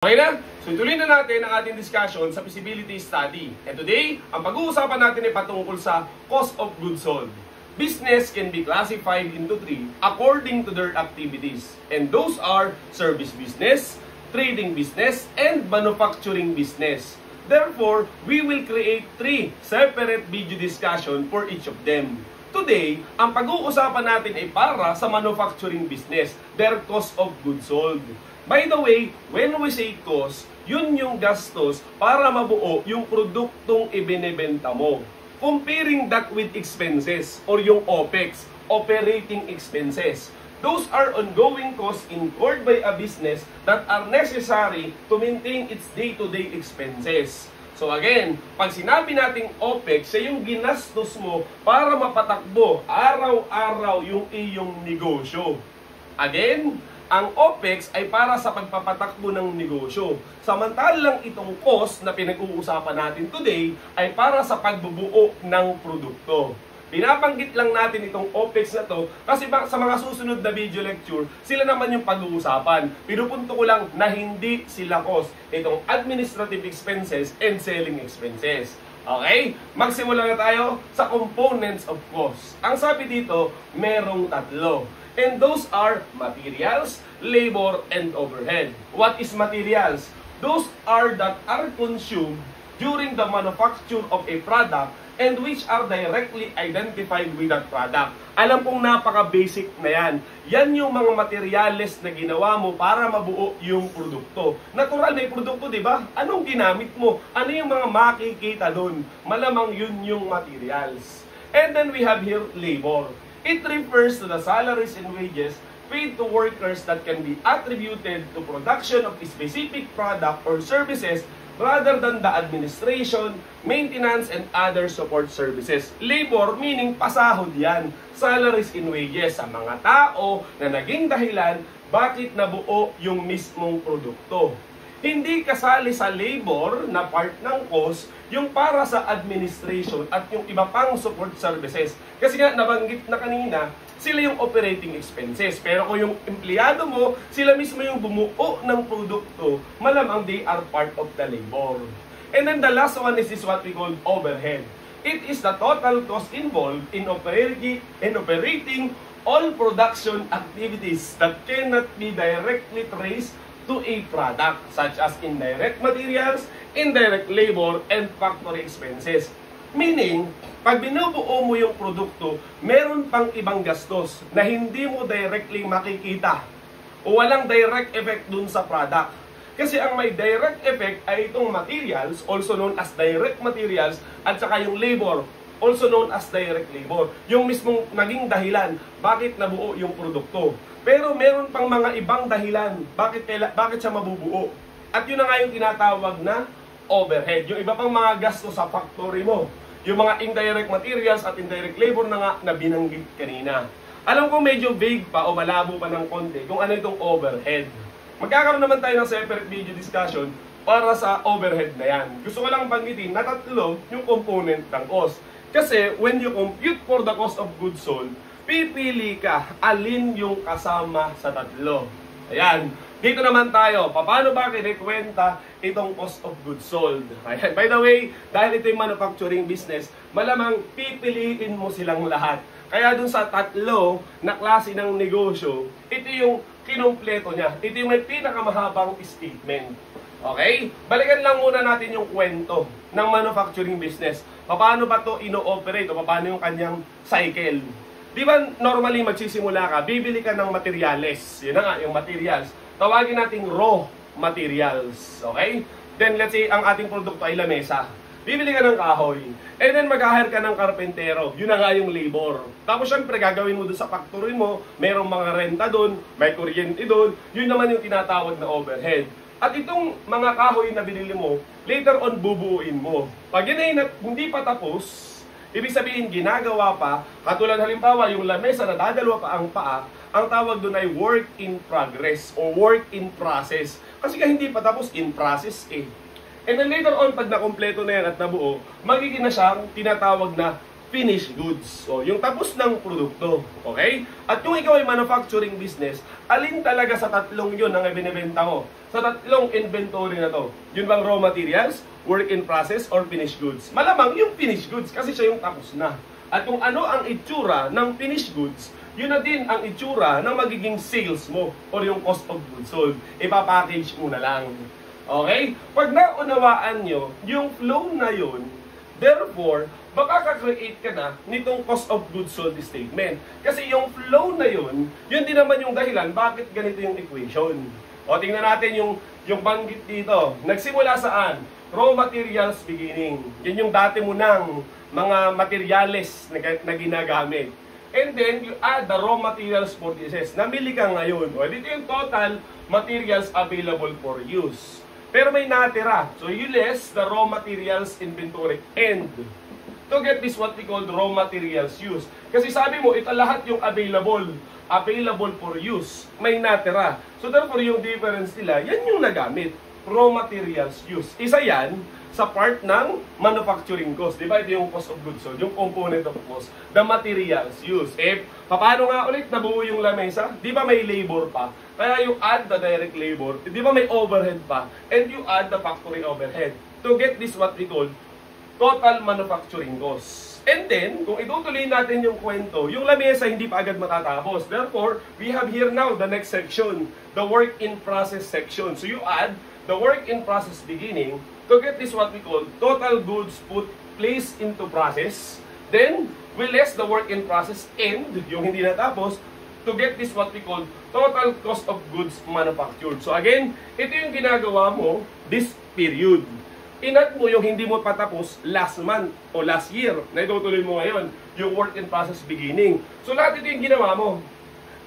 Okay na? So ituloy na natin ang ating discussion sa feasibility study. And today, ang pag-uusapan natin ay patungkol sa cost of goods sold. Business can be classified into three according to their activities. And those are service business, trading business, and manufacturing business. Therefore, we will create three separate video discussion for each of them. Today, ang pag-uusapan natin ay para sa manufacturing business, their cost of goods sold. By the way, when we say cost, yun yung gastos para mabuo yung produktong ibinebenta mo. Comparing that with expenses or yung OPEX, operating expenses. Those are ongoing costs incurred by a business that are necessary to maintain its day-to-day expenses. So again, pag sinabi nating OPEX, siya yung ginastos mo para mapatakbo araw-araw yung iyong negosyo. Again, ang OPEX ay para sa pagpapatakbo ng negosyo. Samantalang itong cost na pinag-uusapan natin today ay para sa pagbubuo ng produkto. Pinabanggit lang natin itong OPEX na to kasi sa mga susunod na video lecture, sila naman yung pag-uusapan. Pinupunto ko lang na hindi sila cost. Itong administrative expenses and selling expenses. Okay? Magsimula na tayo sa components of cost. Ang sabi dito, merong tatlo. And those are materials, labor, and overhead. What is materials? Those are that are consumed during the manufacture of a product and which are directly identified with that product. Alam kong napaka-basic na yan. Yan yung mga materyales na ginawa mo para mabuo yung produkto. Natural may produkto, di ba? Anong ginamit mo? Ano yung mga makikita doon? Malamang yun yung materials. And then we have here labor. It refers to the salaries and wages paid to workers that can be attributed to production of a specific product or services rather than the administration, maintenance, and other support services. Labor meaning pasahod yan. Salaries and wages sa mga tao na naging dahilan bakit nabuo yung mismong produkto. Hindi kasali sa labor na part ng cost yung para sa administration at yung iba pang support services. Kasi nga nabanggit na kanina, sila yung operating expenses. Pero kung yung empleyado mo, sila mismo yung bumuo ng produkto, malamang they are part of the labor. And then the last one is what we call overhead. It is the total cost involved in operating all production activities that cannot be directly traced to a product such as indirect materials, indirect labor, and factory expenses. Meaning, pag binubuo mo yung produkto, meron pang ibang gastos na hindi mo directly makikita o walang direct effect dun sa product. Kasi ang may direct effect ay itong materials, also known as direct materials, at saka yung labor, also known as direct labor. Yung mismong naging dahilan, bakit nabuo yung produkto. Pero meron pang mga ibang dahilan, bakit siya mabubuo. At yun na nga yung tinatawag na overhead. Yung iba pang mga gasto sa factory mo. Yung mga indirect materials at indirect labor na nga na binanggit kanina. Alam ko medyo vague pa o malabo pa ng konti kung ano itong overhead. Magkakaroon naman tayo ng separate video discussion para sa overhead na yan. Gusto ko lang banggitin na tatlo yung component ng cost. Kasi when you compute for the cost of goods sold, pipili ka alin yung kasama sa tatlo. Ayan. Dito naman tayo. Paano ba kinikwenta itong cost of goods sold? Ayan. By the way, dahil ito yung manufacturing business, malamang pipiliin mo silang lahat. Kaya dun sa tatlo na klase ng negosyo, ito yung kinumpleto niya. Ito yung may pinakamahabang statement. Okay? Balikan lang muna natin yung kwento ng manufacturing business. Paano ba ito ino-operate o paano yung kanyang cycle? Di ba normally magsisimula ka, bibili ka ng materials. Yun na nga, yung materials. Tawagin nating raw materials. Okay? Then let's say ang ating produkto ay lamesa. Bibili ka ng kahoy. And then mag-hire ka ng karpentero. Yun na nga yung labor. Tapos syempre gagawin mo doon sa factory mo, merong mga renta doon, may kuryente doon. Yun naman yung tinatawag na overhead. At itong mga kahoy na binili mo, later on bubuuin mo. Pag yun ay hindi pa tapos, ibig sabihin ginagawa pa, katulad halimbawa yung lamesa na dadalwa pa ang paa, ang tawag doon ay work in progress o work in process. Kasi hindi pa tapos, in process eh. And then later on, pag nakompleto na yan at nabuo, magiging na siyang tinatawag na finished goods. So, yung tapos ng produkto. Okay? At yung ikaw ay manufacturing business, alin talaga sa tatlong yun ang ibinibenta mo? sa tatlong inventory na to? Yun bang raw materials, work in process, or finished goods? Malamang yung finished goods kasi siya yung tapos na. At kung ano ang itsura ng finished goods, yun na din ang itsura ng magiging sales mo or yung cost of goods sold. Ipapackage mo na lang. Okay? Pag naunawaan nyo yung flow na yun, therefore, baka ka-create ka na nitong cost of goods sold statement. Kasi yung flow na yun, yun din naman yung dahilan bakit ganito yung equation. O, tingnan natin yung banggit dito. Nagsimula saan? Raw materials beginning. Yan yung dati mo ng mga materials na ginagamit. And then, you add the raw materials purchases. Namili ka ngayon. O, dito yung total materials available for use. Pero may natira. So, you less the raw materials inventory end. To get this what we call raw materials use. Kasi sabi mo, ito lahat yung available for use. May natira. So, therefore, yung difference nila, yan yung nagamit. Raw materials use. Isa yan sa part ng manufacturing cost. Diba? Ito yung cost of goods sold, yung component of cost, the materials used. Paano nga ulit nabuo yung lamesa? Di ba may labor pa? Kaya you add the direct labor. Di ba may overhead pa? And you add the factory overhead. To get this what we call total manufacturing cost. And then, kung itutuloy natin yung kwento, yung lamesa hindi pa agad matatapos. Therefore, we have here now the next section, the work in process section. So you add the work in process beginning to get this what we call total goods put placed into process. Then, we less the work in process end, yung hindi natapos, to get this what we call total cost of goods manufactured. So again, ito yung ginagawa mo this period. Inat mo yung hindi mo patapos last month o last year na itutuloy mo ngayon, yung work in process beginning. So lahat ito yung ginawa mo.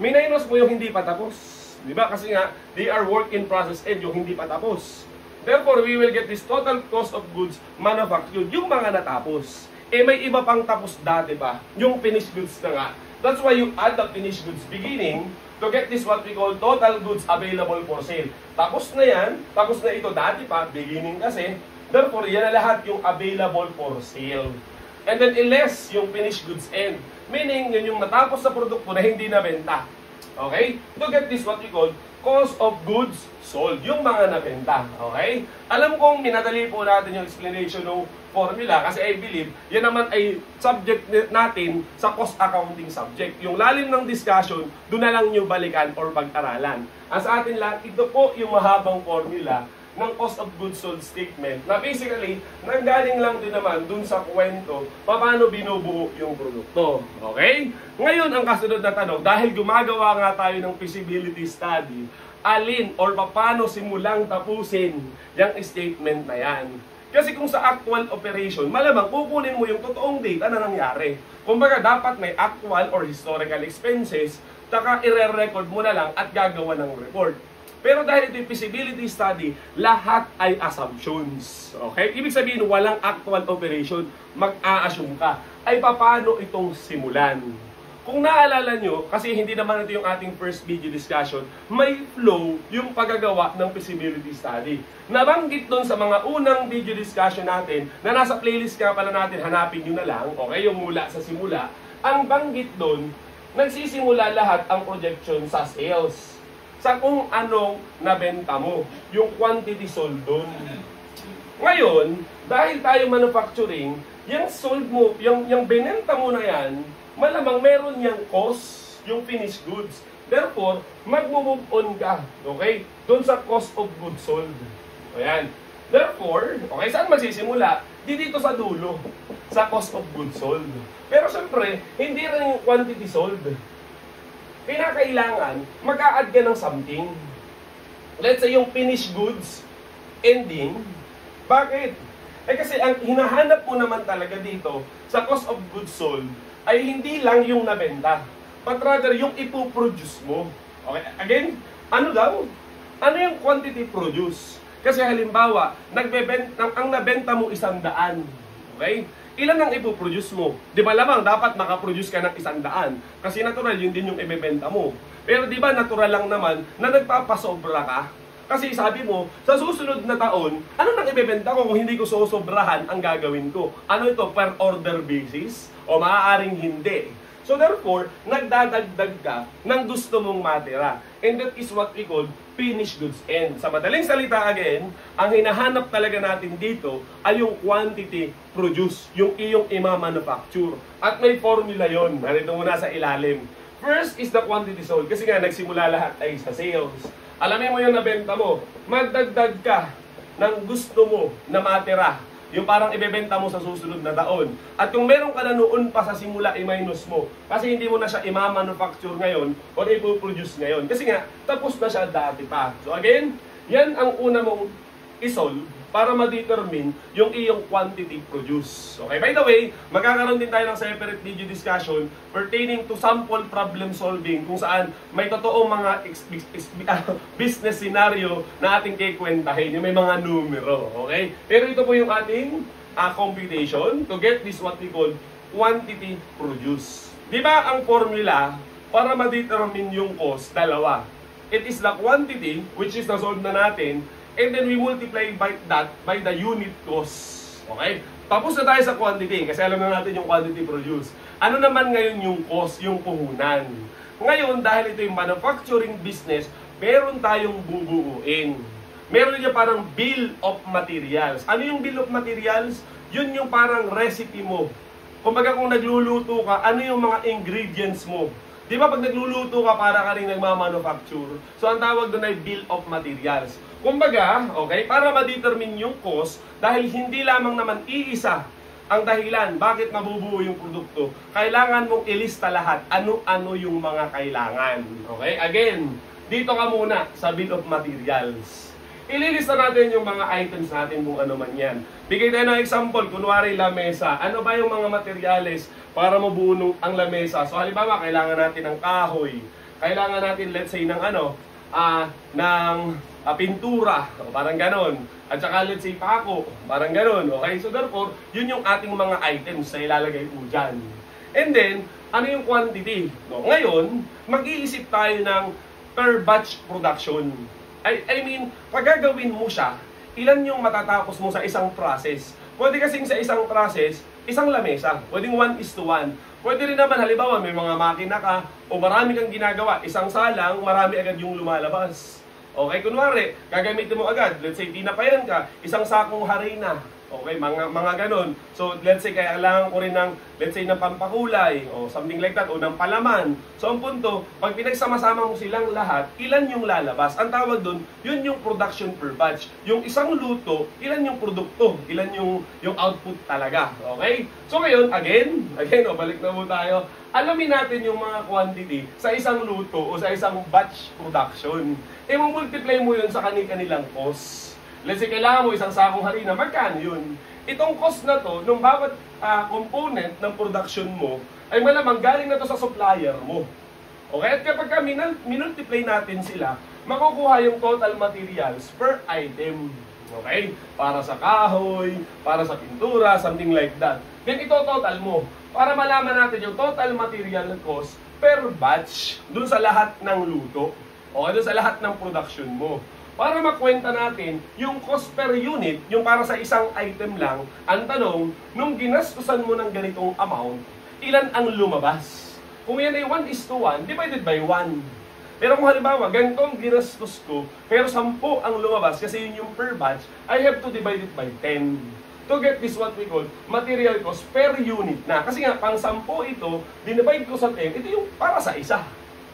Minus mo yung hindi patapos. Di ba? Kasi nga, they are work in process and yung hindi patapos. Therefore, we will get this total cost of goods manufactured, yung mga natapos. May iba pang tapos dati pa, yung finished goods na nga. That's why you add the finished goods beginning to get this what we call total goods available for sale. Tapos na yan, tapos na ito dati pa, beginning kasi. Therefore, yan na lahat yung available for sale. And then, less yung finished goods end. Meaning, yun yung natapos sa produkto na hindi nabenta. Okay? To get this what we call cost of goods sold. Yung mga nabenta. Okay? Alam kong minadali po natin yung explanation ng formula kasi I believe yan naman ay subject natin sa cost accounting subject. Yung lalim ng discussion, doon na lang nyo balikan or pag-aralan. As atin lang, ito po yung mahabang formula ng cost of goods sold statement na basically, nanggaling lang din naman dun sa kwento paano binubuo yung produkto. Okay? Ngayon, ang kasunod na tanong, dahil gumagawa nga tayo ng feasibility study, alin or paano simulang tapusin yung statement na yan? Kasi kung sa actual operation, malamang kukunin mo yung totoong data na nangyari. Kumbaga, dapat may actual or historical expenses, taka i-record mo na lang at gagawa ng report. Pero dahil ito yung feasibility study, lahat ay assumptions. Okay? Ibig sabihin, walang actual operation, mag-a-assume ka. Ay paano itong simulan? Kung naalala nyo, kasi hindi naman ito yung ating first video discussion, may flow yung paggagawa ng feasibility study. Nabanggit doon sa mga unang video discussion natin, na nasa playlist ka pala natin, hanapin nyo na lang, okay, yung mula sa simula. Ang banggit doon, nagsisimula lahat ang projection sa sales. Sa kung anong nabenta mo, yung quantity sold doon. Ngayon, dahil tayo manufacturing, yung sold mo, yung binenta mo na yan, malamang meron yung cost, yung finished goods. Therefore, mag-move on ka, okay? Doon sa cost of goods sold. Ayan. Therefore, okay, saan magsisimula? Dito sa dulo, sa cost of goods sold. Pero syempre, hindi rin yung quantity sold. Kinakailangan, mag-a-add ka ng something. Let's say, yung finished goods ending. Bakit? Kasi ang hinahanap mo naman talaga dito sa cost of goods sold ay hindi lang yung nabenta, but rather yung ipoproduce mo. Okay? Again, ano daw? Ano yung quantity produce? Kasi halimbawa, ang nabenta mo 100. Okay? Ilan ang ipoproduce mo? Di ba lamang dapat makaproduce ka ng 100? Kasi natural, yun din yung ibebenta mo. Pero di ba natural lang naman na nagpapasobra ka? Kasi sabi mo, sa susunod na taon, ano nang ibebenta ko kung hindi ko sosobrahan ang gagawin ko? Ano ito, per order basis? O maaaring hindi. So therefore, nagdadagdag ka ng gusto mong matira. And that is what we call finished goods end. Sa madaling salita again, ang hinahanap talaga natin dito ay yung quantity produced, yung iyong ima-manufacture. At may formula yon. Narito muna sa ilalim. First is the quantity sold. Kasi nga, nagsimula lahat ay sa sales. Alamin mo yung nabenta mo, magdagdag ka ng gusto mo na matira. Yung parang ibebenta mo sa susunod na taon. At kung meron ka na noon pa sa simula, i-minus mo. Kasi hindi mo na siya ima-manufacture ngayon or i-produce ngayon. Kasi nga, tapos na siya dati pa. So again, yan ang una mong isolve para ma-determine yung iyong quantity produce. Okay, by the way, magkakaroon din tayo ng separate video discussion pertaining to sample problem solving kung saan may totoong mga business scenario na ating kikwentahin, yung may mga numero. Okay? Pero ito po yung ating computation to get this what we call quantity produce. Di ba ang formula para ma-determine yung cost, dalawa. It is the quantity, which is na-solve na natin, and then we multiply by that by the unit cost. Okay? Tapos na tayo sa quantity kasi alam na natin yung quantity produced. Ano naman ngayon yung cost, yung puhunan? Ngayon, dahil ito yung manufacturing business, meron tayong bubuuin. Meron niya parang bill of materials. Ano yung bill of materials? Yun yung parang recipe mo. Kumbaga kung nagluluto ka, ano yung mga ingredients mo? Di ba pag nagluluto ka, para ka rin nagmamanufacture? So ang tawag doon ay bill of materials. Kumbaga, okay, para ma-determine yung cost, dahil hindi lamang naman iisa ang dahilan bakit mabubuo yung produkto, kailangan mong ilista lahat ano-ano yung mga kailangan. Okay? Again, dito ka muna sa bill of materials. Ililista natin yung mga items natin kung ano man yan. Bigay tayo ng example, kunwari lamesa. Ano ba yung mga materyales para mabuo ang lamesa? So halimbawa, kailangan natin ng kahoy. Kailangan natin, let's say, ng pintura, o parang ganon. At saka let's say pako, parang ganon. Okay? So therefore, yun yung ating mga items na ilalagay po dyan. And then, ano yung quantity? No? Ngayon, mag-iisip tayo ng per batch production. I mean, pag gagawin mo siya, ilan yung matatapos mo sa isang process? Pwede kasing sa isang process, isang lamesa. Pwedeng 1:1. Pwede rin naman, halimbawa, may mga makina ka o marami kang ginagawa. Isang salang, marami agad yung lumalabas. Okay, kunwari, gagamitin mo agad. Let's say, tinapayan ka, isang sakong harina. Okay, mga ganon. So, let's say, kailangan ko rin ng, let's say, ng pampakulay, o something like that, o ng palaman. So, ang punto, pag pinagsama-sama mo silang lahat, ilan yung lalabas? Ang tawag doon, yun yung production per batch. Yung isang luto, ilan yung produkto? Ilan yung output talaga? Okay? So, ngayon, again, balik na mo tayo. Alamin natin yung mga quantity sa isang luto o sa isang batch production. I-multiply mo yun sa kanilang cost. Let's say, kailangan mo isang sakong harina, magkano yun? Itong cost na to, nung bawat component ng production mo, ay malamang galing na to sa supplier mo. Okay? At kapag minultiply natin sila, makukuha yung total materials per item. Okay? Para sa kahoy, para sa pintura, something like that. Then ito total mo. Para malaman natin yung total material cost per batch dun sa lahat ng luto. Okay? Dun sa lahat ng production mo. Para makwenta natin yung cost per unit, yung para sa isang item lang, ang tanong, nung ginastusan mo ng ganitong amount, ilan ang lumabas? Kung yan ay 1:1, divided by 1. Pero kung halimbawa, ganito ang ginastos ko, pero 10 ang lumabas, kasi yun yung per batch, I have to divide it by 10. To get this what we call material cost per unit na. Kasi nga, pang 10 ito, dinivide ko sa 10, ito yung para sa isa.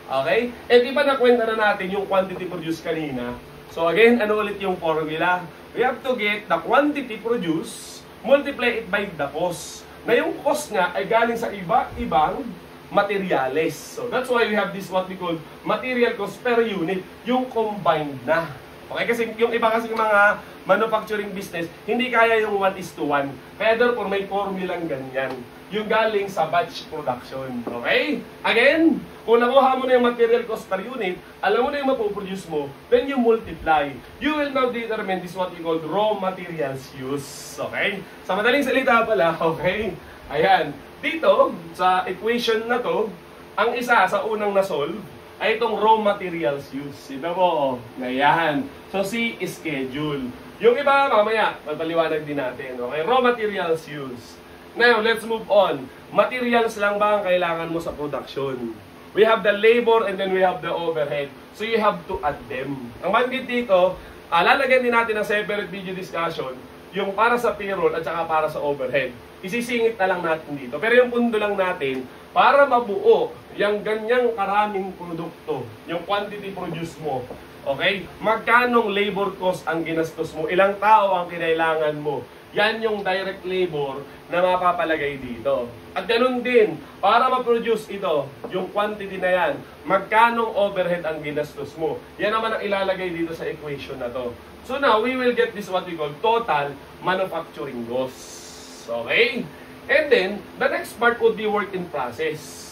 Okay? E di ba nakwenta na natin yung quantity produced kanina? So again, ano ulit yung formula? We have to get the quantity produced, multiply it by the cost. Na yung cost nga ay galing sa iba-ibang materials. So that's why we have this what we call material cost per unit, yung combined na. Okay, kasi yung iba kasi mga manufacturing business, hindi kaya yung 1:1. Kaya therefore may formulang ganyan. Yung galing sa batch production. Okay? Again, kung nakuha mo na yung material cost per unit, alam mo na yung mapoproduce mo, then you multiply. You will now determine this what we call raw materials use. Okay? Sa madaling salita pala, okay? Ayan. Dito, sa equation na to, ang isa sa unang na-solve ay itong raw materials use. Ito po, ayan. So, C is schedule. Yung iba, mamaya, papaliwanag din natin. Okay? Raw materials use. Now, let's move on. Materials lang ba ang kailangan mo sa production? We have the labor and then we have the overhead. So you have to add them. Ang banggit dito, lalagyan din natin ng separate video discussion yung para sa payroll at saka para sa overhead. Isisingit na lang natin dito. Pero yung punto lang natin, para mabuo yung ganyang karaming produkto, yung quantity produce mo, okay? Magkanong labor cost ang ginastos mo? Ilang tao ang kinailangan mo? Yan yung direct labor na mapapalagay dito. At ganun din, para ma-produce ito, yung quantity na yan, magkanong overhead ang ginastos mo? Yan naman ang ilalagay dito sa equation na to. So now, we will get this what we call total manufacturing costs. Okay? And then, the next part would be work in process.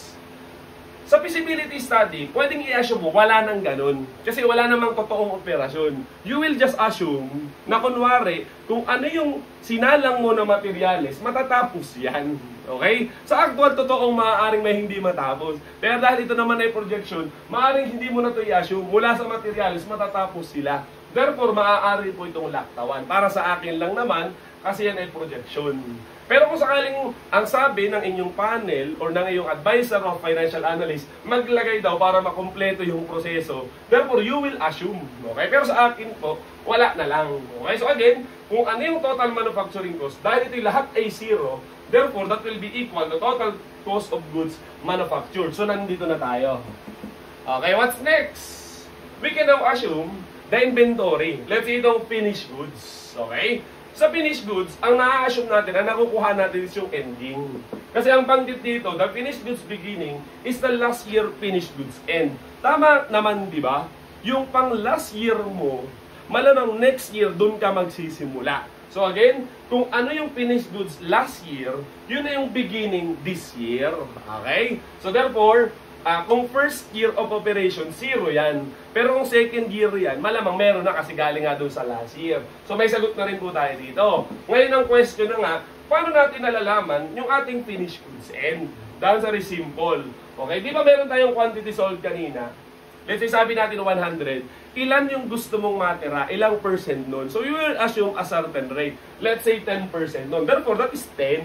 Sa feasibility study, pwedeng i-assume mo, wala nang ganun. Kasi wala namang totoong operasyon. You will just assume na kunwari, kung ano yung sinalang mo na materyales, matatapos yan. Okay? Sa actual, totoong maaaring may hindi matapos. Pero dahil ito naman ay projection, maaaring hindi mo na ito i-assume. Mula sa materyales, matatapos sila. Therefore, maaari po itong laktawan. Para sa akin lang naman, kasi yan ay projection. Pero kung sakaling ang sabi ng inyong panel or ng iyong advisor of financial analyst, maglagay daw para makumpleto yung proseso, therefore you will assume. Okay? Pero sa akin po, wala na lang. Okay? So again, kung ano yung total manufacturing cost, dahil ito lahat ay zero, therefore that will be equal to total cost of goods manufactured. So nandito na tayo. Okay, what's next? We can now assume the inventory. Let's say itong finished goods. Okay? Sa finished goods, ang na-assume natin, ang nakukuha natin is yung ending. Kasi ang banggit dito, the finished goods beginning is the last year finished goods end. Tama naman, di ba? Yung pang last year mo, malamang next year, dun ka magsisimula. So again, kung ano yung finished goods last year, yun na yung beginning this year. Okay? So therefore, kung first year of operation, zero yan. Pero kung second year yan, malamang meron na kasi galing nga doon sa last year. So may sagot na rin po tayo dito. Ngayon ang question na nga, paano natin nalalaman yung ating finished goods end? Dahil sa simple. Okay, di ba meron tayong quantity sold kanina? Let's say sabi natin 100. Ilan yung gusto mong matira? Ilang percent nun? So you will assume a certain rate. Let's say 10% nun. Therefore, that is 10.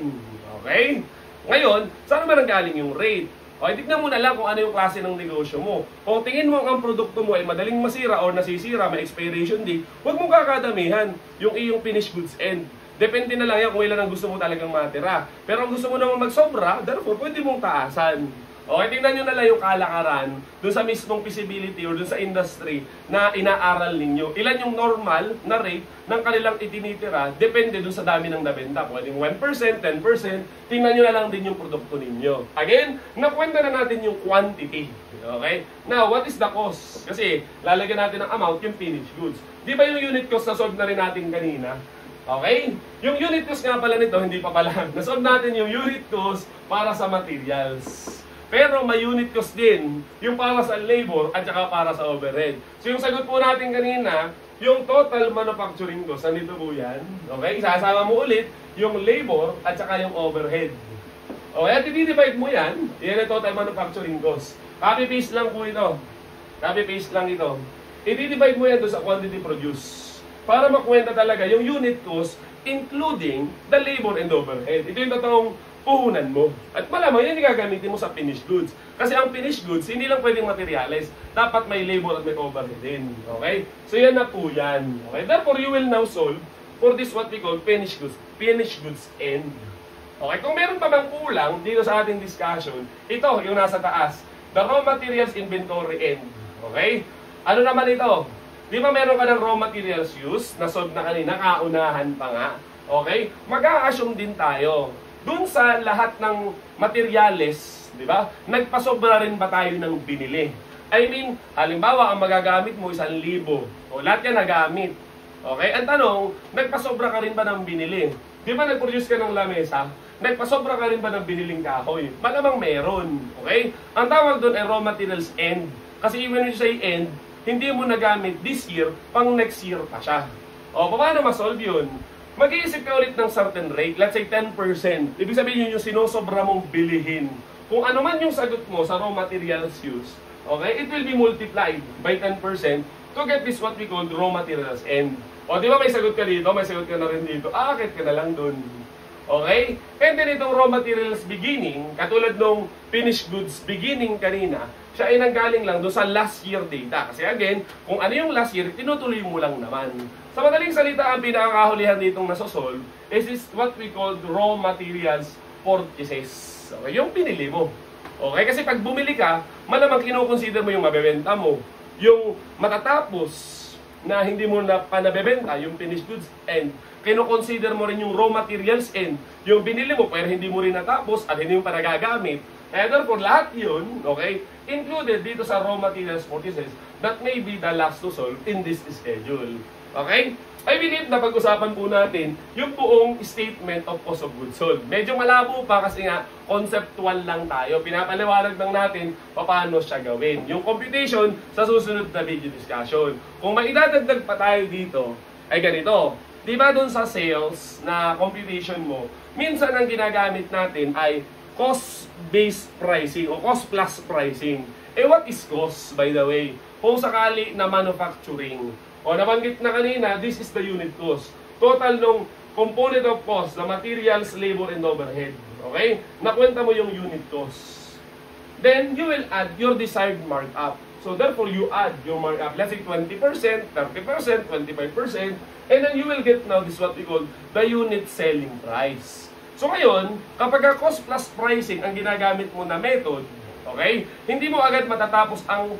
Okay? Ngayon, saan naman ang galing yung rate? Okay, tignan mo na lang kung ano yung klase ng negosyo mo. Kung tingin mo ang produkto mo ay madaling masira o nasisira, may expiration date, huwag mong kakadamihan yung iyong finished goods end. Depende na lang yan kung ilan ang gusto mo talagang matira. Pero kung gusto mo naman magsobra, therefore pwede mong taasan. Okay, tingnan nyo na lang yung kalakaran dun sa mismong feasibility or dun sa industry na inaaral ninyo. Ilan yung normal na rate ng kanilang itinitira, depende dun sa dami ng nabenta. Pwedeng 1%, 10%, tingnan nyo na lang din yung produkto ninyo. Again, nakwenta na natin yung quantity. Okay? Now, what is the cost? Kasi lalagyan natin ng amount yung finished goods. Di ba yung unit cost na solve na rin natin kanina? Okay? Yung unit cost nga pala nito, hindi pa pala. Nasolve natin yung unit cost para sa materials. Pero may unit cost din, yung para sa labor at saka para sa overhead. So yung sagot po natin kanina, yung total manufacturing cost, nandito po yan. Okay? Isasama mo ulit yung labor at saka yung overhead. Okay? At i-divide mo yan, yan ang total manufacturing cost. Copy-paste lang po ito. Copy-paste lang ito. I-divide mo yan doon sa quantity produce. Para makwenta talaga yung unit cost, including the labor and overhead. Ito yung totoong puhunan mo. At malamang yan gagamitin mo sa finished goods. Kasi ang finished goods, hindi lang pwedeng materials. Dapat may labor at may overhead din. Okay? So yan na po yan. Okay? Therefore, you will now solve for this what we call finished goods. Finished goods end. Okay? Kung meron pa bang kulang dito sa ating discussion, ito, yung nasa taas. The raw materials inventory end. Okay? Ano naman ito? Di ba meron ka ng raw materials use? Na-solve na kanina, kaunahan pa nga. Okay? Mag-a-assume din tayo. Doon sa lahat ng materyales, di ba? Nagpasobra rin ba tayo ng binili? I mean, halimbawa, ang magagamit mo 1,000. O lahat yan nagamit. Okay? Ang tanong, nagpasobra ka rin ba ng binili? Di ba nag-produce ka ng lamesa? Nagpasobra ka rin ba ng biniling kahoy? Malamang meron. Okay? Ang tawag doon ay raw materials end. Kasi even when you say end, hindi mo nagamit this year, pang next year pa siya. O, paano ma-solve yun? Mag-iisip ka ulit ng certain rate, let's say 10%. Ibig sabihin yun yung sinosobra mong bilihin. Kung ano man yung sagot mo sa raw materials use, okay, it will be multiplied by 10% to get this what we call raw materials end. O, di ba may sagot ka dito, may sagot ka na rin dito, aakit ka na lang dun. Okay? And then itong raw materials beginning, katulad nung finished goods beginning kanina, siya ay nanggaling lang doon sa last year data. Kasi again, kung ano yung last year, tinutuloy mo lang naman. Sa madaling salita, ang pinakakahulihan ditong nasosolve is what we call raw materials purchases. Okay? Yung pinili mo. Okay? Kasi pag bumili ka, malamang kinukonsider mo yung mabebenta mo. Yung matatapos na hindi mo na pa nabebenta, yung finished goods, and kino-consider mo rin yung raw materials and yung binili mo pero hindi mo rin natapos at hindi mo pa nagagamit. And therefore, lahat yun, okay, included dito sa raw materials purchases, that may be the last to solve in this schedule. Okay? I believe na pag-usapan po natin yung buong statement of cost of goods sold. Medyo malabo pa kasi nga conceptual lang tayo. Pinapaliwanag lang natin paano siya gawin. Yung computation sa susunod na video discussion. Kung maidadagdag pa tayo dito, ay ganito. Di ba dun sa sales na computation mo, minsan ang ginagamit natin ay cost-based pricing o cost-plus pricing. Eh what is cost, by the way? Kung sakali na manufacturing, o nabanggit na kanina, this is the unit cost. Total ng component of cost, the materials, labor, and overhead. Okay? Nakwenta mo yung unit cost. Then, you will add your desired markup. So, therefore, you add your markup. Let's say 20%, 30%, 25%, and then you will get now this what we call the unit selling price. So, ngayon, kapag cost plus pricing ang ginagamit mo na method, okay, hindi mo agad matatapos ang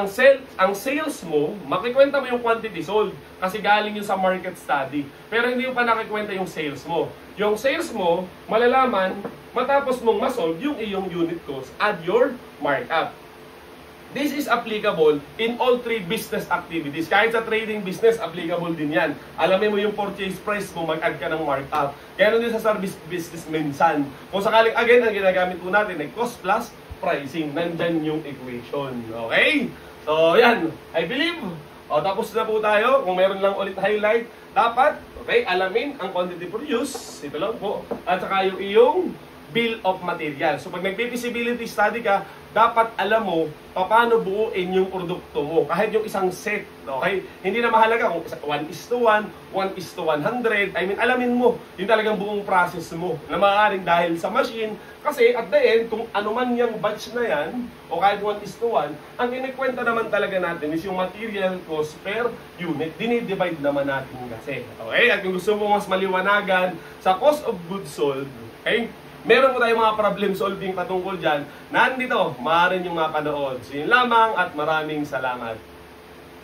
sales mo, makikwenta mo yung quantity sold kasi galing yun sa market study. Pero hindi mo pa nakikwenta yung sales mo. Yung sales mo, malalaman, matapos mong masolve yung iyong unit cost, add your markup. This is applicable in all three business activities. Kahit sa trading business, applicable din yan. Alamin mo yung purchase price mo, mag-add ka ng markup. Kaya din sa service business minsan. Kung sakaling, again, ang ginagamit po natin ay cost plus pricing. Nandyan yung equation. Okay? So, yan. I believe. O, tapos na po tayo. Kung meron lang ulit highlight, dapat, okay, alamin ang quantity produced. Ito lang po. At saka yung iyong bill of material. So, pag nag-feasibility study ka, dapat alam mo paano buuin yung produkto mo. Kahit yung isang set, okay? Hindi na mahalaga kung 1:1, 1:100. I mean, alamin mo yung talagang buong process mo na maaaring dahil sa machine. Kasi at the end, kung ano man yung batch na yan, o kahit 1:1, ang kinikwenta naman talaga natin is yung material cost per unit. Dinidivide naman natin kasi. Okay? At kung gusto mo mas maliwanagan sa cost of goods sold, okay? Meron po tayong mga problem solving patungkol dyan. Nandito, maaari nyo mapanood. So yun lamang at maraming salamat.